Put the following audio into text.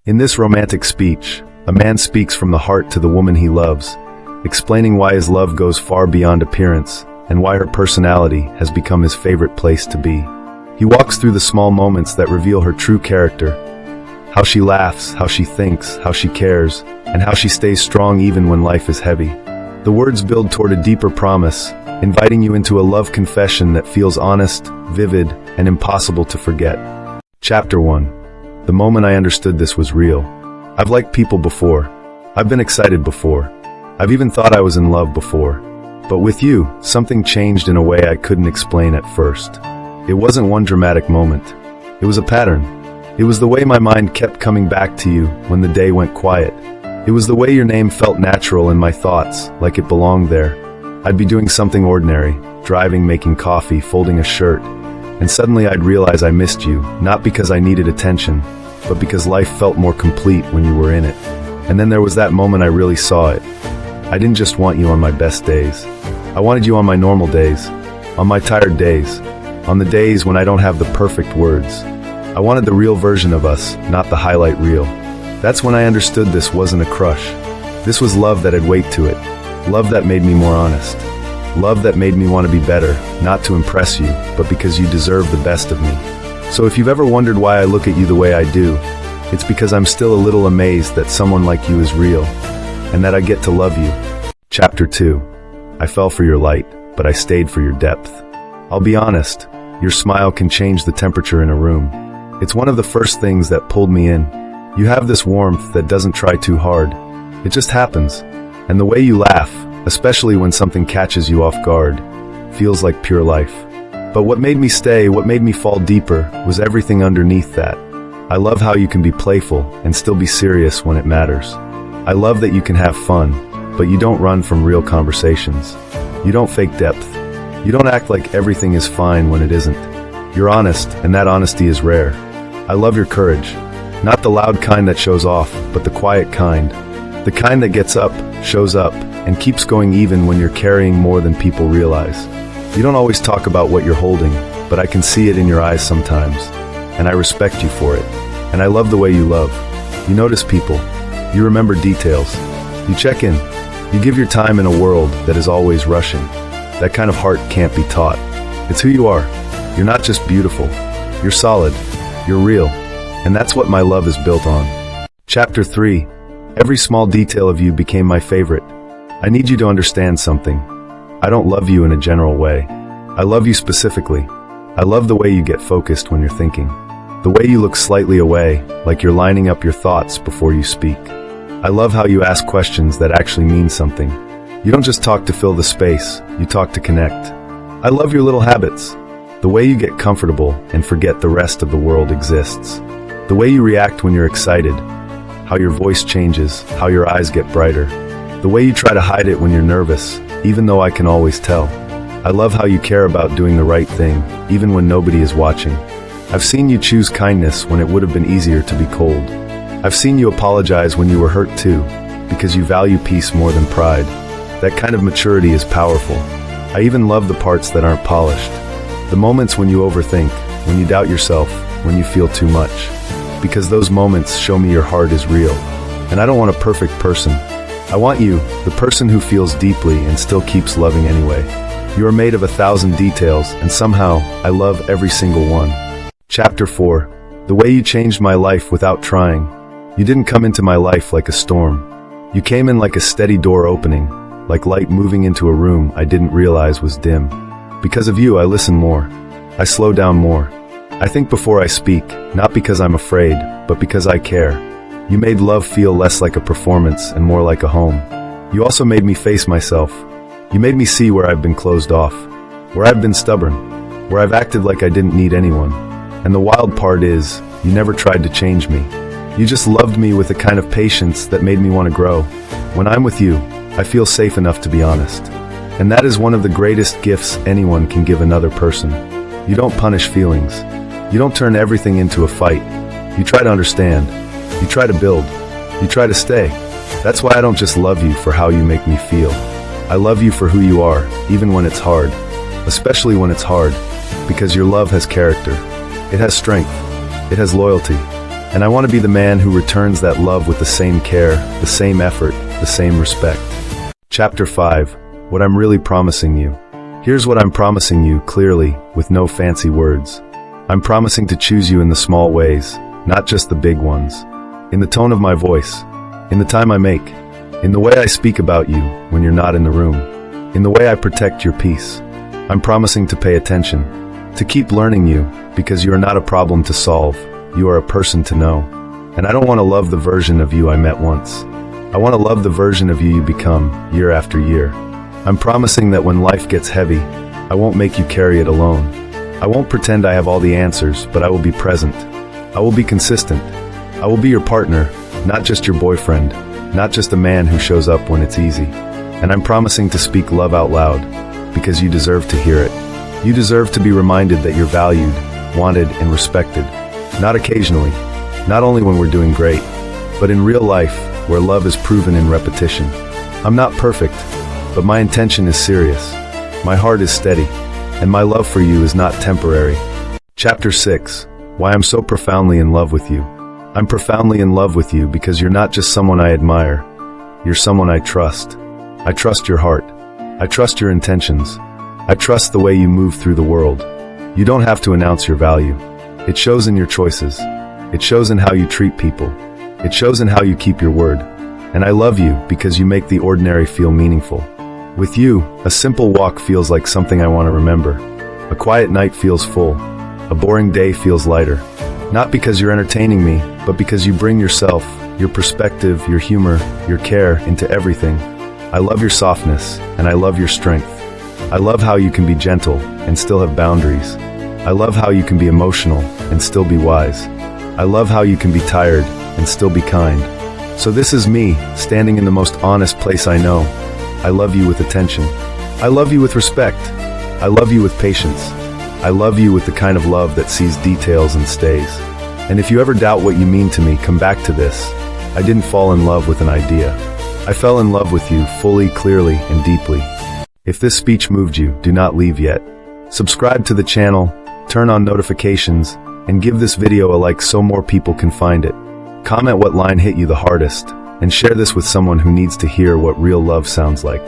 In this romantic speech, a man speaks from the heart to the woman he loves, explaining why his love goes far beyond appearance and why her personality has become his favorite place to be. He walks through the small moments that reveal her true character, how she laughs, how she thinks, how she cares, and how she stays strong even when life is heavy. The words build toward a deeper promise, inviting you into a love confession that feels honest, vivid, and impossible to forget. Chapter 1. The moment I understood this was real. I've liked people before. I've been excited before. I've even thought I was in love before. But with you, something changed in a way I couldn't explain at first. It wasn't one dramatic moment. It was a pattern. It was the way my mind kept coming back to you when the day went quiet. It was the way your name felt natural in my thoughts, like it belonged there. I'd be doing something ordinary, driving, making coffee, folding a shirt, and suddenly I'd realize I missed you, not because I needed attention, but because life felt more complete when you were in it. And then there was that moment I really saw it. I didn't just want you on my best days. I wanted you on my normal days, on my tired days, on the days when I don't have the perfect words. I wanted the real version of us, not the highlight reel. That's when I understood this wasn't a crush. This was love that had weight to it. Love that made me more honest. Love that made me want to be better, not to impress you, but because you deserve the best of me. So if you've ever wondered why I look at you the way I do, it's because I'm still a little amazed that someone like you is real, and that I get to love you. Chapter 2. I fell for your light, but I stayed for your depth. I'll be honest, your smile can change the temperature in a room. It's one of the first things that pulled me in. You have this warmth that doesn't try too hard. It just happens. And the way you laugh, especially when something catches you off guard, feels like pure life. But what made me stay, what made me fall deeper, was everything underneath that. I love how you can be playful and still be serious when it matters. I love that you can have fun, but you don't run from real conversations. You don't fake depth. You don't act like everything is fine when it isn't. You're honest, and that honesty is rare. I love your courage. Not the loud kind that shows off, but the quiet kind. The kind that gets up, shows up, and keeps going even when you're carrying more than people realize. You don't always talk about what you're holding, but I can see it in your eyes sometimes. And I respect you for it. And I love the way you love. You notice people. You remember details. You check in. You give your time in a world that is always rushing. That kind of heart can't be taught. It's who you are. You're not just beautiful. You're solid. You're real. And that's what my love is built on. Chapter 3. Every small detail of you became my favorite. I need you to understand something. I don't love you in a general way. I love you specifically. I love the way you get focused when you're thinking. The way you look slightly away, like you're lining up your thoughts before you speak. I love how you ask questions that actually mean something. You don't just talk to fill the space, you talk to connect. I love your little habits. The way you get comfortable and forget the rest of the world exists. The way you react when you're excited. How your voice changes, how your eyes get brighter. The way you try to hide it when you're nervous, even though I can always tell. I love how you care about doing the right thing, even when nobody is watching. I've seen you choose kindness when it would have been easier to be cold. I've seen you apologize when you were hurt too, because you value peace more than pride. That kind of maturity is powerful. I even love the parts that aren't polished. The moments when you overthink, when you doubt yourself, when you feel too much. Because those moments show me your heart is real. And I don't want a perfect person. I want you, the person who feels deeply and still keeps loving anyway. You are made of 1,000 details, and somehow, I love every single one. Chapter 4. The way you changed my life without trying. You didn't come into my life like a storm. You came in like a steady door opening, like light moving into a room I didn't realize was dim. Because of you, I listen more. I slow down more. I think before I speak, not because I'm afraid, but because I care. You made love feel less like a performance and more like a home. You also made me face myself. You made me see where I've been closed off, where I've been stubborn, where I've acted like I didn't need anyone. And the wild part is, you never tried to change me. You just loved me with a kind of patience that made me want to grow. When I'm with you, I feel safe enough to be honest. And that is one of the greatest gifts anyone can give another person. You don't punish feelings. You don't turn everything into a fight. You try to understand. You try to build. You try to stay. That's why I don't just love you for how you make me feel. I love you for who you are, even when it's hard. Especially when it's hard, because your love has character. It has strength. It has loyalty. And I want to be the man who returns that love with the same care, the same effort, the same respect. Chapter 5. What I'm really promising you. Here's what I'm promising you, clearly, with no fancy words. I'm promising to choose you in the small ways, not just the big ones. In the tone of my voice, in the time I make, in the way I speak about you when you're not in the room, in the way I protect your peace. I'm promising to pay attention, to keep learning you, because you are not a problem to solve, you are a person to know. And I don't want to love the version of you I met once. I want to love the version of you become, year after year. I'm promising that when life gets heavy, I won't make you carry it alone. I won't pretend I have all the answers, but I will be present. I will be consistent. I will be your partner, not just your boyfriend, not just a man who shows up when it's easy. And I'm promising to speak love out loud, because you deserve to hear it. You deserve to be reminded that you're valued, wanted, and respected. Not occasionally, not only when we're doing great, but in real life, where love is proven in repetition. I'm not perfect, but my intention is serious. My heart is steady, and my love for you is not temporary. Chapter 6. Why I'm so profoundly in love with you. I'm profoundly in love with you because you're not just someone I admire. You're someone I trust. I trust your heart. I trust your intentions. I trust the way you move through the world. You don't have to announce your value. It shows in your choices. It shows in how you treat people. It shows in how you keep your word. And I love you because you make the ordinary feel meaningful. With you, a simple walk feels like something I want to remember. A quiet night feels full. A boring day feels lighter. Not because you're entertaining me, but because you bring yourself, your perspective, your humor, your care into everything. I love your softness, and I love your strength. I love how you can be gentle and still have boundaries. I love how you can be emotional and still be wise. I love how you can be tired and still be kind. So this is me, standing in the most honest place I know. I love you with attention. I love you with respect. I love you with patience. I love you with the kind of love that sees details and stays. And if you ever doubt what you mean to me, come back to this. I didn't fall in love with an idea. I fell in love with you fully, clearly, and deeply. If this speech moved you, do not leave yet. Subscribe to the channel, turn on notifications, and give this video a like so more people can find it. Comment what line hit you the hardest, and share this with someone who needs to hear what real love sounds like.